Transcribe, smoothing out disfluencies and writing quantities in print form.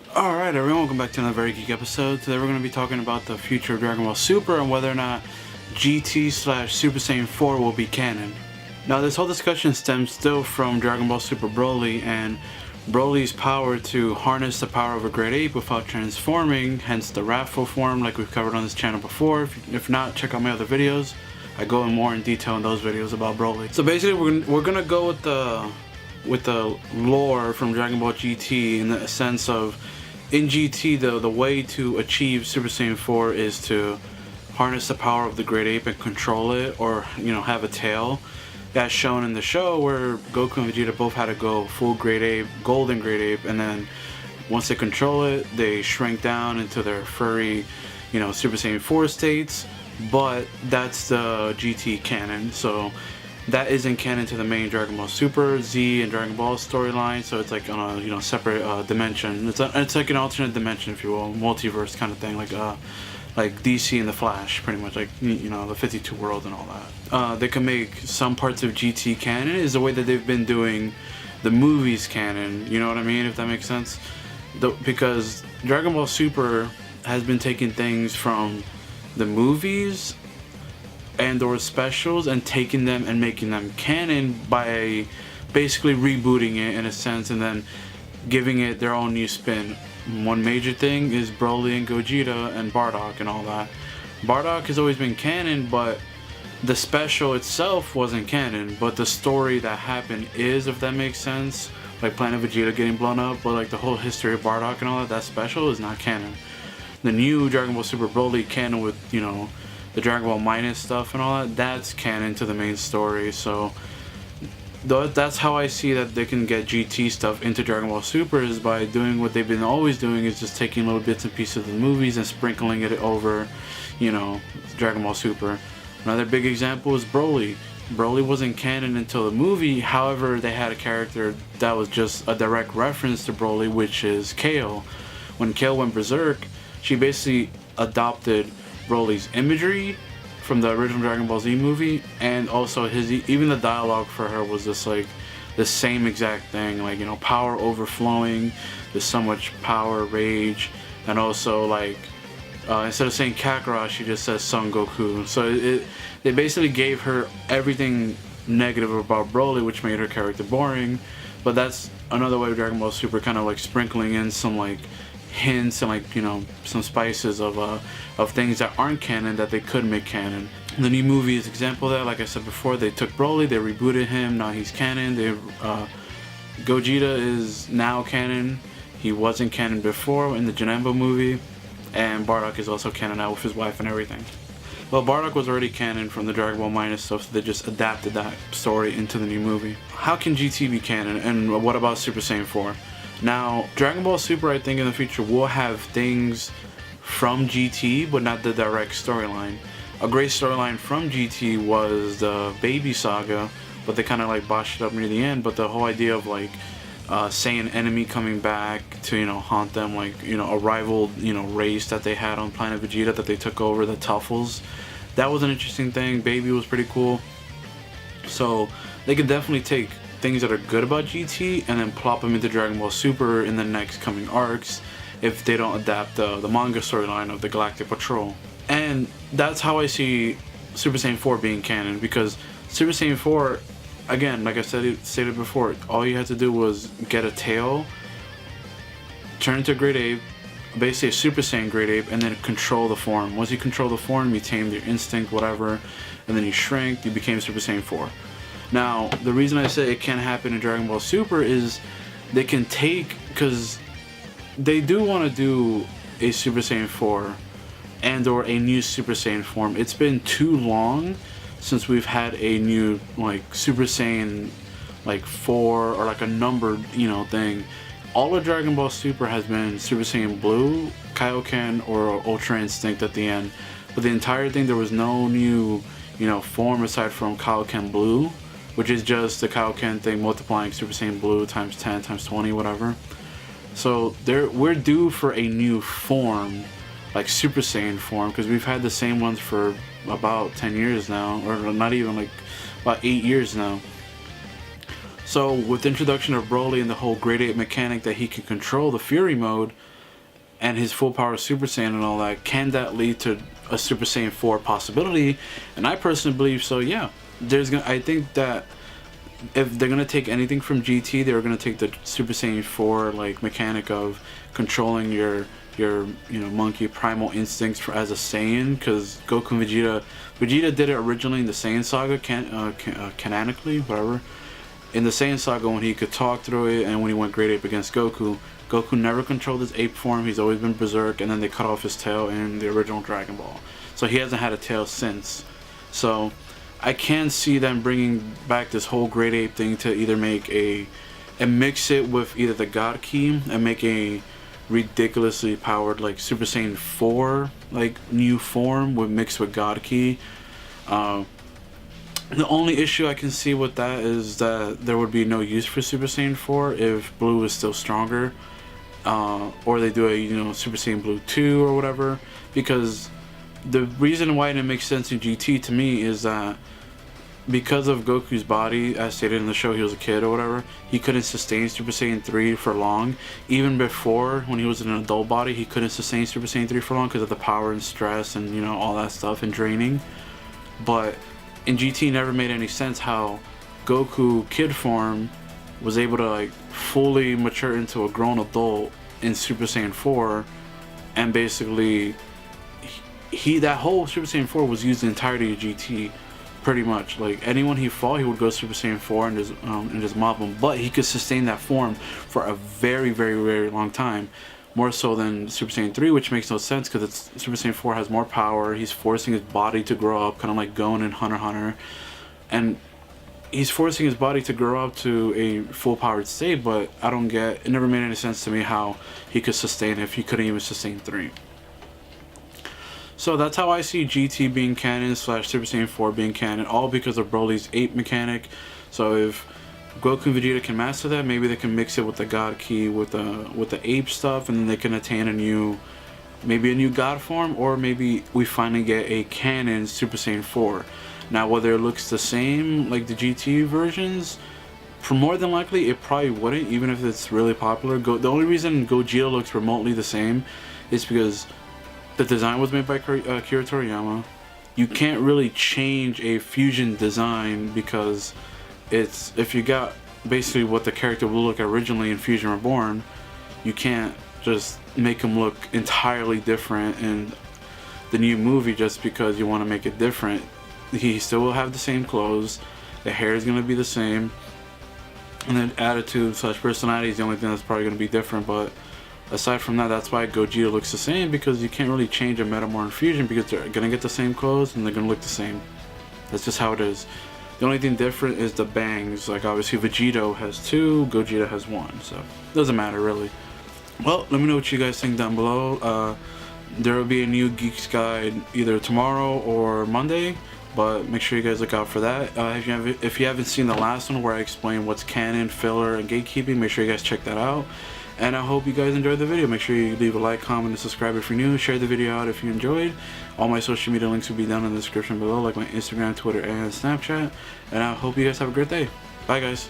Alright everyone, welcome back to another very geek episode. Today we're going to be talking about the future of Dragon Ball Super and whether or not GT/Super Saiyan 4 will be canon. Now this whole discussion stems still from Dragon Ball Super Broly and Broly's power to harness the power of a great ape without transforming, hence the wrathful form like we've covered on this channel before. If not, check out my other videos. I go in more in detail in those videos about Broly. So basically we're going to go with the lore from Dragon Ball GT in the sense of in GT, the way to achieve Super Saiyan 4 is to harness the power of the Great Ape and control it, or have a tail. That's shown in the show where Goku and Vegeta both had to go full Great Ape, Golden Great Ape, and then once they control it, they shrink down into their furry, Super Saiyan 4 states. But that's the GT canon, so that isn't canon to the main Dragon Ball Super, Z, and Dragon Ball storyline, so it's like on a separate dimension. It's like an alternate dimension, if you will, multiverse kind of thing, like DC and the Flash, pretty much, like the 52 world and all that. They can make some parts of GT canon is the way that they've been doing the movies canon. You know what I mean? If that makes sense, because Dragon Ball Super has been taking things from the movies and or specials and taking them and making them canon by basically rebooting it in a sense and then giving it their own new spin. One major thing is Broly and Gogeta and Bardock and all that. Bardock has always been canon, but the special itself wasn't canon, but the story that happened is, if that makes sense. Like Planet Vegeta getting blown up, but like the whole history of Bardock and all that special is not canon. The new Dragon Ball Super Broly canon with, the Dragon Ball minus stuff and all that, that's canon to the main story. So that's how I see that they can get GT stuff into Dragon Ball Super, is by doing what they've been always doing, is just taking little bits and pieces of the movies and sprinkling it over, Dragon Ball Super. Another big example is Broly. Broly wasn't canon until the movie, however they had a character that was just a direct reference to Broly, which is Kale. When Kale went berserk, she basically adopted Broly's imagery from the original Dragon Ball Z movie, and also even the dialogue for her was just like the same exact thing, like power overflowing, there's so much power, rage, and also like instead of saying Kakarot, she just says Son Goku. So they basically gave her everything negative about Broly, which made her character boring. But that's another way of Dragon Ball Super kind of like sprinkling in some like hints and like some spices of things that aren't canon that they could make canon. The new movie is an example of that. Like I said before, they took Broly, they rebooted him, now he's canon. Gogeta is now canon. He wasn't canon before in the Janemba movie, and Bardock is also canon now with his wife and everything. Well, Bardock was already canon from the Dragon Ball minus stuff, so they just adapted that story into the new movie. How can GT be canon, and what about Super Saiyan 4? Now, Dragon Ball Super, I think in the future will have things from GT, but not the direct storyline. A great storyline from GT was the Baby Saga, but they kind of like botched it up near the end. But the whole idea of like Saiyan enemy coming back to haunt them, like a rival race that they had on Planet Vegeta that they took over, the Tuffles. That was an interesting thing. Baby was pretty cool. So they could definitely take things that are good about GT and then plop them into Dragon Ball Super in the next coming arcs if they don't adapt the manga storyline of the Galactic Patrol. And that's how I see Super Saiyan 4 being canon, because Super Saiyan 4, again, like I stated before, all you had to do was get a tail, turn into a Great Ape, basically a Super Saiyan Great Ape, and then control the form. Once you control the form, you tamed your instinct, whatever, and then you shrank, you became Super Saiyan 4. Now, the reason I say it can't happen in Dragon Ball Super is they can take, because they do want to do a Super Saiyan 4 and or a new Super Saiyan form. It's been too long since we've had a new like Super Saiyan like 4 or like a numbered thing. All of Dragon Ball Super has been Super Saiyan Blue, Kaioken, or Ultra Instinct at the end. But the entire thing, there was no new form aside from Kaioken Blue, which is just the Kaioken thing multiplying Super Saiyan Blue times 10 times 20, whatever. So we're due for a new form, like Super Saiyan form, because we've had the same ones for about 10 years now, or not even, like about 8 years now. So with the introduction of Broly and the whole Grade 8 mechanic that he can control the Fury mode and his full power Super Saiyan and all that, can that lead to a Super Saiyan 4 possibility? And I personally believe so, yeah. I think that if they're gonna take anything from GT, they're gonna take the Super Saiyan 4 like mechanic of controlling your monkey primal instincts as a Saiyan, because Goku and Vegeta did it originally in the Saiyan saga, canonically, whatever. In the Saiyan saga, when he could talk through it, and when he went Grade Ape against Goku never controlled his ape form. He's always been Berserk, and then they cut off his tail in the original Dragon Ball. So he hasn't had a tail since. So I can see them bringing back this whole Grade Ape thing to either make and mix it with either the God Ki and make a ridiculously powered like Super Saiyan 4 like new form mixed with God Ki. The only issue I can see with that is that there would be no use for Super Saiyan 4 if Blue is still stronger, or they do a Super Saiyan Blue 2 or whatever, because the reason why it didn't make sense in GT to me is that because of Goku's body, as stated in the show, he was a kid or whatever, he couldn't sustain Super Saiyan 3 for long. Even before, when he was in an adult body, he couldn't sustain Super Saiyan 3 for long because of the power and stress and all that stuff and draining. But in GT, never made any sense how Goku kid form was able to like fully mature into a grown adult in Super Saiyan 4, and basically that whole Super Saiyan 4 was used the entirety of GT. Pretty much, like anyone he fought, he would go Super Saiyan 4 and just mob him. But he could sustain that form for a very, very, very long time, more so than Super Saiyan 3, which makes no sense because Super Saiyan 4 has more power. He's forcing his body to grow up, kind of like Gon in Hunter x Hunter, and he's forcing his body to grow up to a full-powered state. But it never made any sense to me how he could sustain it if he couldn't even sustain 3. So that's how I see GT being canon / Super Saiyan 4 being canon, all because of Broly's ape mechanic. So if Goku and Vegeta can master that, maybe they can mix it with the God Ki, with the ape stuff, and then they can attain maybe a new God form, or maybe we finally get a canon Super Saiyan 4. Now whether it looks the same like the GT versions, for more than likely it probably wouldn't, even if it's really popular. The only reason Gogeta looks remotely the same is because the design was made by Akira Toriyama. You can't really change a fusion design because if you got basically what the character will look originally in Fusion Reborn, you can't just make him look entirely different in the new movie just because you want to make it different. He still will have the same clothes, the hair is going to be the same, and then attitude / personality is the only thing that's probably going to be different. But aside from that, that's why Gogeta looks the same, because you can't really change a Metamorph Fusion because they're gonna get the same clothes and they're gonna look the same. That's just how it is. The only thing different is the bangs. Like obviously Vegito has 2, Gogeta has 1, so it doesn't matter really. Well, let me know what you guys think down below. There will be a new Geeks guide either tomorrow or Monday, but make sure you guys look out for that. If you haven't seen the last one where I explain what's canon, filler, and gatekeeping, make sure you guys check that out. And I hope you guys enjoyed the video. Make sure you leave a like, comment, and subscribe if you're new. Share the video out if you enjoyed. All my social media links will be down in the description below, like my Instagram, Twitter, and Snapchat. And I hope you guys have a great day. Bye, guys.